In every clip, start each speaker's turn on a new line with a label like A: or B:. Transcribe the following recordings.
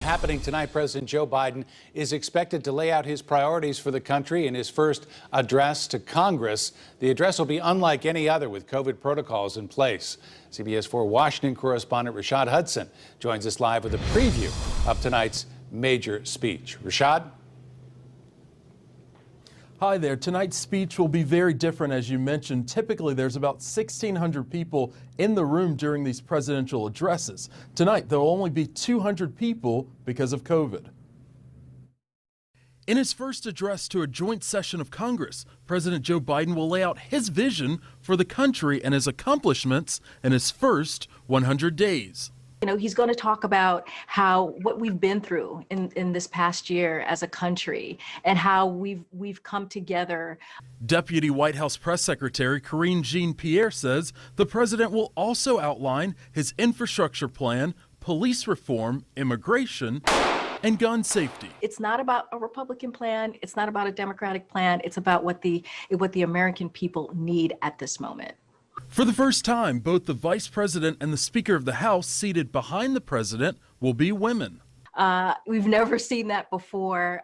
A: happening tonight. President Joe Biden is expected to lay out his priorities for the country in his first address to Congress. The address will be unlike any other with COVID protocols in place. CBS 4 Washington correspondent Rashad Hudson joins us live with a preview of tonight's major speech. Rashad?
B: Hi there. Tonight's speech will be very different, as you mentioned. Typically, there's about 1,600 people in the room during these presidential addresses. Tonight, there will only be 200 people because of COVID. In his first address to a joint session of Congress, President Joe Biden will lay out his vision for the country and his accomplishments in his first 100 days.
C: You know, he's going to talk about what we've been through in this past year as a country and how we've come together.
B: Deputy White House Press Secretary Karine Jean-Pierre says the president will also outline his infrastructure plan, police reform, immigration, and gun safety.
C: It's not about a Republican plan. It's not about a Democratic plan. It's about what the American people need at this moment.
B: For the first time, both the Vice President and the Speaker of the House seated behind the president will be women.
C: We've never seen that before.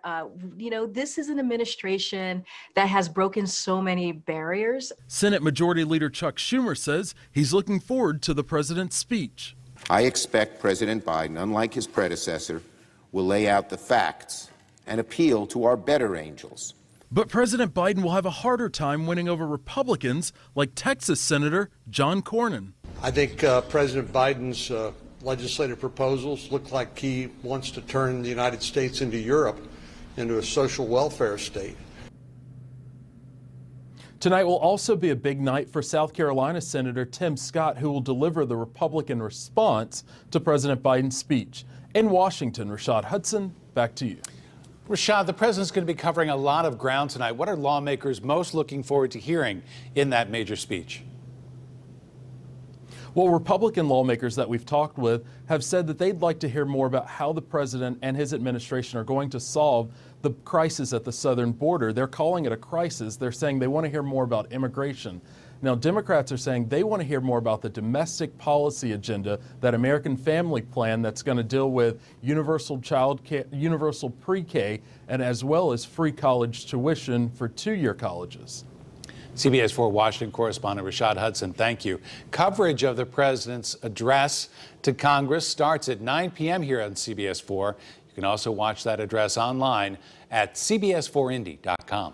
C: You know, this is an administration that has broken so many barriers.
B: Senate Majority Leader Chuck Schumer says he's looking forward to the president's speech.
D: I expect President Biden, unlike his predecessor, will lay out the facts and appeal to our better angels.
B: But President Biden will have a harder time winning over Republicans like Texas Senator John Cornyn.
E: I think President Biden's legislative proposals look like he wants to turn the United States into Europe, into a social welfare state.
B: Tonight will also be a big night for South Carolina Senator Tim Scott, who will deliver the Republican response to President Biden's speech. In Washington, Rashad Hudson, back to you.
A: Rashad, the president's going to be covering a lot of ground tonight. What are lawmakers most looking forward to hearing in that major speech?
B: Well, Republican lawmakers that we've talked with have said that they'd like to hear more about how the president and his administration are going to solve the crisis at the southern border. They're calling it a crisis. They're saying they want to hear more about immigration. Now, Democrats are saying they want to hear more about the domestic policy agenda, that American Family Plan that's going to deal with universal child care, universal pre-K, and as well as free college tuition for two-year colleges.
A: CBS 4 Washington correspondent Rashad Hudson, thank you. Coverage of the president's address to Congress starts at 9 p.m. here on CBS 4. You can also watch that address online at cbs4indy.com.